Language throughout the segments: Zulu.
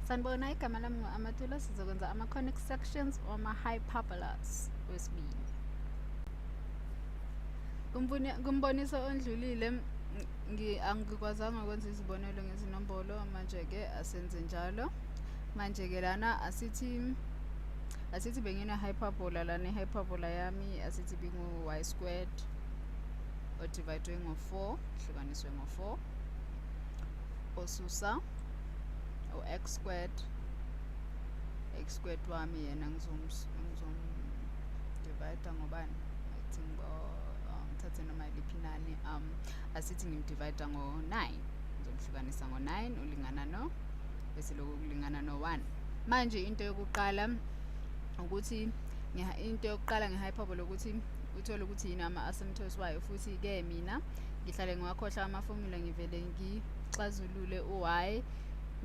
Sanibona, igama lami ngu-Amatula. Sizokwenza ama-conic sections or ama-hyperbolas wesibili. Kumboniso ondlulile angikwazanga ukwenza izibonelo ngezinombolo, manje-ke asenze njalo. Manje-ke lana asithi bengine-hyperbola lana, i-hyperbola yami asithi bingu-y squared odivayidwe ngo-4 hlukaniswe ngo-4 osusa u-x squared wami yena ngizomdivayida ngobani, I think ngithathe noma iliphi inani, asithi ngimdivayida ngo-9, ngizomhlukanisa ngo-9 ulingana no, bese lokhu kulingana no-1. Manje into yokuqala nge-hyperbola ukuthi uthole ukuthi yini ama-asymptotes wayo, futhi-ke mina ngihlale ngiwakhohlwa amafomula, ngivele ngixazulule u-y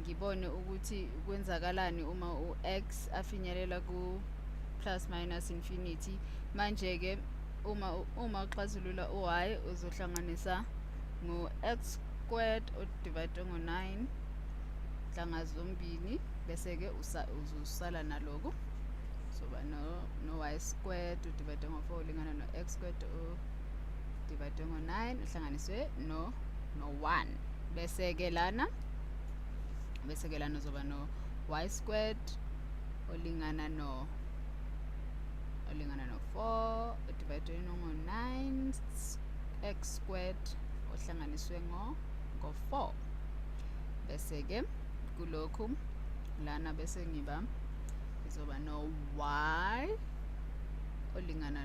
ngibone ukuthi kwenzakalani uma u-x afinyelela ku-plus minus infinity. Manje-ke uma uxazulula u-y uzohlanganisa ngo-x squared odivayidwe ngo-9 hlanga zombili, bese-ke uzosala naloku soba no-y squared odivayidwe ngo-4 ulingana no-x squared odivayidwe ngo-9 uhlanganiswe no-1, bese-ke lana uzoba no-y squared olingana no-4 odivayidwe ngo-9 x squared ohlanganiswe ngo-4, bese-ke kulokhu lana bese ngizoba no-y olingana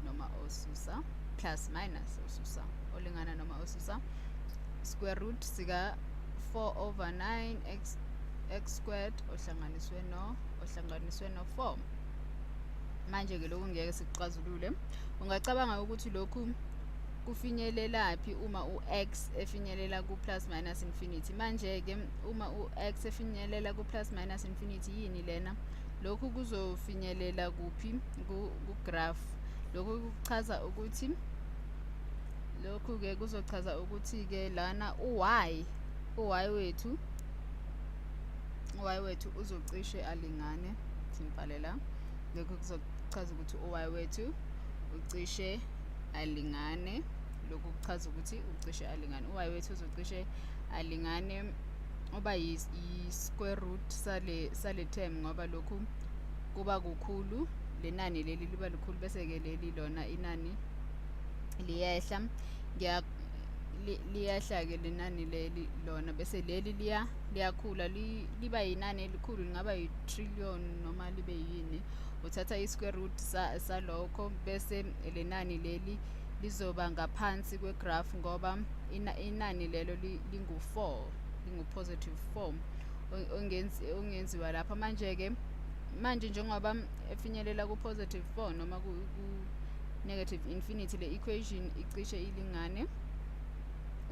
noma osusa plus minus osusa olingana noma osusa square root sika 4 over 9 x squared ohlanganiswe no-4. Manje-ke lokhu ngeke sikuxazulule. Ungacabanga ukuthi lokhu kufinyelelaphi uma u-x efinyelela ku-plus minus infinity. Manje-ke uma u-x efinyelela ku-plus minus infinity yini lena? Lokhu kuzofinyelela kuphi? Ku-graph. Lokhu kuzochaza ukuthi-ke lana u-y wethu uzocishe alingane. Simvalela. Lokhu kuzochaza ukuthi u-y wethu ucishe alingane. Lokhu kuchaza ukuthi ucishe alingane. U-y wethu uzocishe alingane uba yi-square root sale term, ngoba lokhu kuba kukhulu, lenani leli liba likhulu, bese-ke leli lona inani liyehla. Liyehla-ke lenani leli lona, bese leli liyakhula liba yinani elikhulu, lingaba yi-trillion noma libe yini. Uthatha i-square root salokho, bese lenani leli lizoba ngaphansi kwe-graph ngoba inani lelo lingu-4, lingu-positive 4 ongenziwa lapha. Manje njengoba efinyelela ku-positive 4 noma ku-negative infinity, le equation icishe ilingane,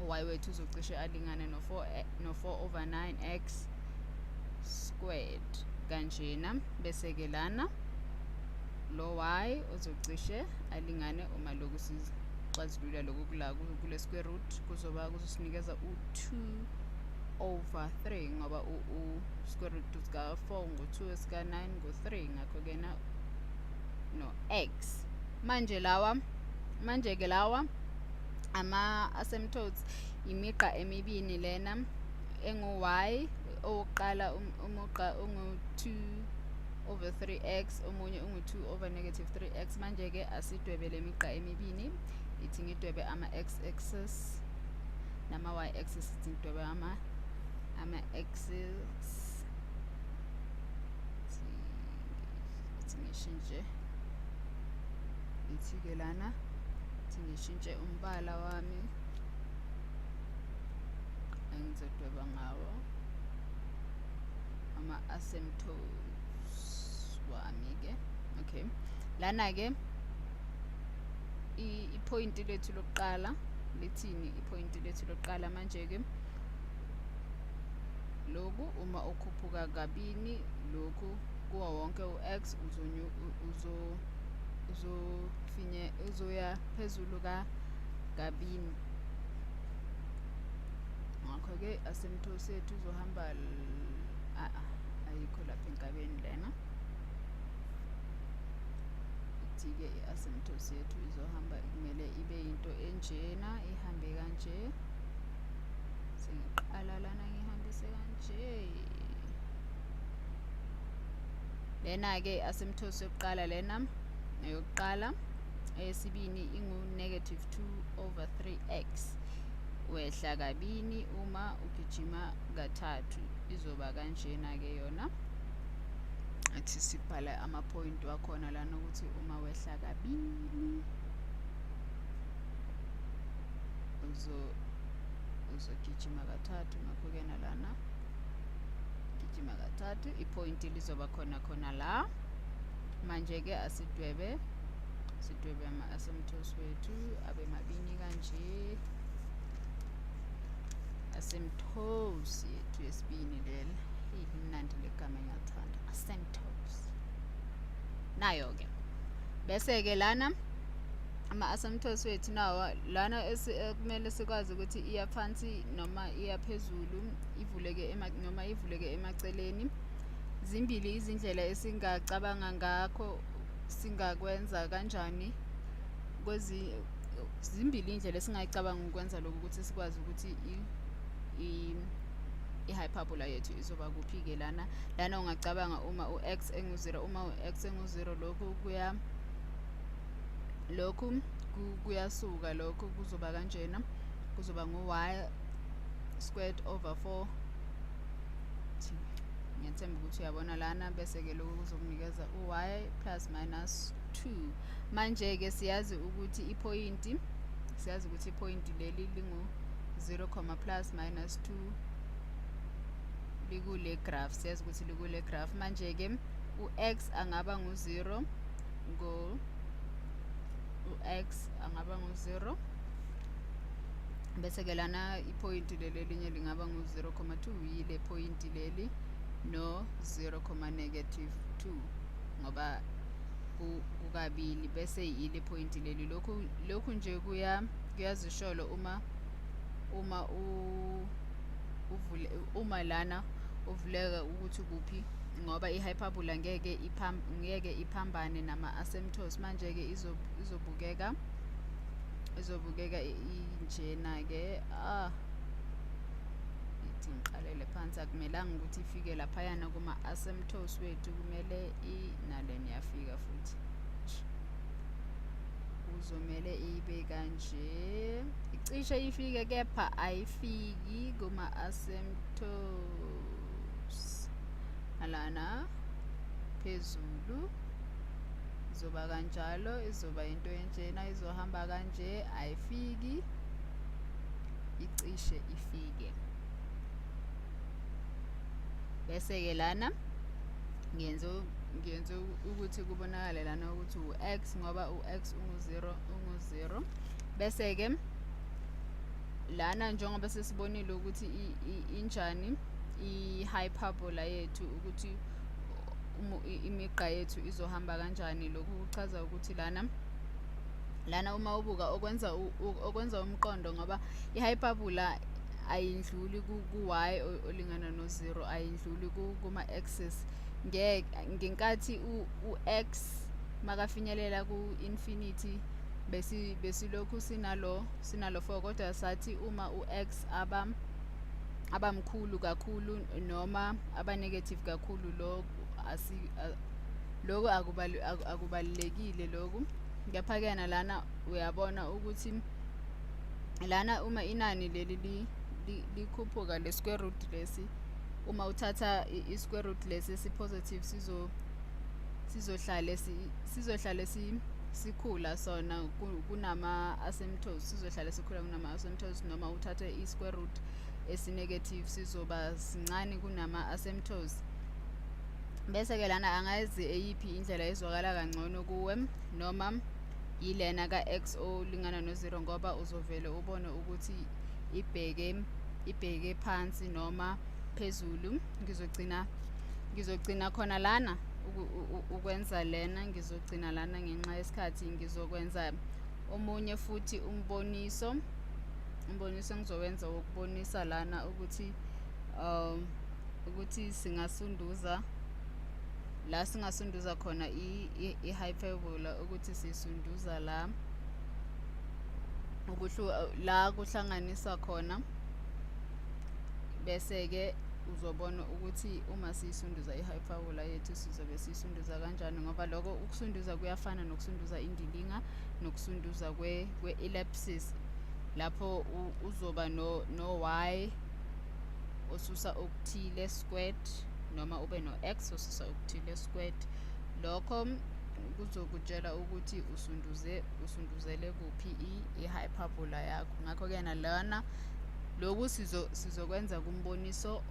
u-y wethu uzocishe alingane no-4 over 9x squared kanjena, bese-ke lana lo y uzocishe alingane uma lokhu sixazulula lokhu kule square root kuzosinikeza u-2 over 3 ngoba square root sika 4 ngo-2 sika 9 ngo-3, ngakho-ke no-x. Manje-ke lawa ama-asymptotes imigqa emibili lena engu-y, owokuqala umugqa ungu-2 over 3x, omunye ungu-2 over negative 3x. Manje-ke asidwebe le migqa emibili, ithi ngidwebe ama-x-axis nama-y-axis, ithi ngidwebe ama-axis, ithi ngishintshe, ithi-ke lana ithi ngishintshe umbala wami engizodweba ngawo ama-asymptotes wami-ke. Okay, lana-ke ipointi lethu lokuqala lithini? Ipointi lethu lokuqala manje-ke lokhu uma ukhuphuka kabini lokhu kuwo wonke u-x uzoya phezulu kabini, ngakho-ke asymptotes yethu izohamba ayikho lapha enkabeni lena. Ithi-ke i-asymptotes yethu izohamba kumele ibe into enjena, ihambe kanje. Sengiqala lana ngihambise kanje. Lena-ke i-asymptotes yokuqala lena eyokuqala. Eyesibini ingu-negative 2/3x. Wehla kabini uma ugijima kathathu izoba kanjena-ke yona. Athi sibhala ama-point wakhona lana ukuthi uma wehla kabini uzogijima kathathu. Ngakho-ke nalana gijima kathathu, i-point lizoba khona la. Manje-ke sidwebe ama-asymptotes wethu abe mabini kanje. Asymptotes yethu yesibini leli imnandi legama ngiyalithanda, asymptotes. Nayo-ke bese-ke lana ama-asymptotes wethu nawo lana kumele sikwazi ukuthi iya phansi noma iya phezulu, ivuleke noma ivuleke emaceleni. Zimbili izindlela esingacabanga ngakho singakwenza kanjani. Zimbili indlela esingayicabanga ukwenza lokhu ukuthi sikwazi ukuthi i-hyperbola yethu izoba kuphi-ke lana. Lana ungacabanga uma u-x engu-0, uma u-x engu-0 lokhu kuyasuka, lokhu kuzoba kanjena, kuzoba ngu-y squared over 4. Ngiyathemba ukuthi uyabona lana. Bese-ke lokhu kuzokunikeza u-y plus minus 2. Manje-ke siyazi ukuthi ipointi leli lingu-0, plus minus 2 likule graph. Siyazi ukuthi likule graph. Manje-ke u-x angaba ngu-0 u-x angaba ngu-0. Bese-ke lana ipointi leli elinye lingaba ngu-0,2 yile pointi leli no 0,-2 ngoba kukabili. Bese yile pointi leli. Lokhu nje kuyazisholo uma lana uvuleka ukuthi kuphi, ngoba i-hyperbola ngeke iphambane nama-asymptotes. Manje-ke izobukeka injena-ke. Ithi ngiqalele phansi, akumelanga ukuthi ifike laphayana kuma-asymptotes wethu, kumele nalena iyafika futhi. Kuzomele ibe kanje, icishe ifike kepha ayifiki kuma-asymptotes. Alana phezulu izoba kanjalo, izoba into enjena, izohamba kanje, ayifiki, icishe ifike. Bese-ke lana ngiyenze ukuthi kubonakale lana ukuthi u-x ngoba u-x ungu-0. Bese-ke lana njengoba sesibonile ukuthi injani i-hyperbola yethu, ukuthi imigqa yethu izohamba kanjani. Lokhu kuchaza ukuthi lana uma ubuka okwenza umqondo, ngoba i-hyperbola ayindluli ku-y olingana no-0, ayindluli kuma-axis. Ngenkathi u-x makafinyelela ku-infinity besilokhu sinalo 4, kodwa sathi uma u-x abamkhulu kakhulu noma aba-negative kakhulu, lokhu akubalulekile lokhu. Kepha-ke lana uyabona ukuthi lana uma inani leli likhuphuka, le square root lesi, uma uthatha i-square root lesi esi-positive sizohlale sikhula sona kunama-asymptotes, sizohlale sikhula kunama-asymptotes. Noma uthathe i-square root esi-negative sizoba sincane kunama-asymptotes. Bese-ke lana angazi eyiphi indlela ezwakala kangcono kuwe, noma yilena ka-x olingana no-0, ngoba uzovele ubone ukuthi ibheke phansi noma phezulu. Ngizogcina khona lana ukwenza lena, ngizogcina lana ngenxa yesikhathi. Ngizokwenza omunye futhi umboniso umboniso engizowenza ukubonisa lana ukuthi singasunduza la singasunduza khona i-hyperbola, ukuthi sisunduza la la kuhlanganisa khona, bese ke uzobona ukuthi uma siyisunduza i-hyperbola yethu sizobe siyisunduza kanjani, ngoba lokho ukusunduza kuyafana nokusunduza indilinga nokusunduza kwe-ellipsis, lapho uzoba no y osusa okuthile squared, noma ube no x osusa okuthile squared. Lokho kuzokutshela ukuthi usunduzele kuphi i-hyperbola yakho. Ngakho-ke nalana lokhu sizokwenza kumboniso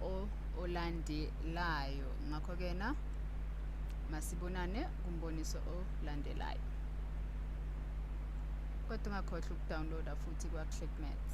olandelayo. Ngakho-ke masibonane kumboniso olandelayo. Kodwa ungakhohlwa ukudownloada futhi kwa-ClickMaths.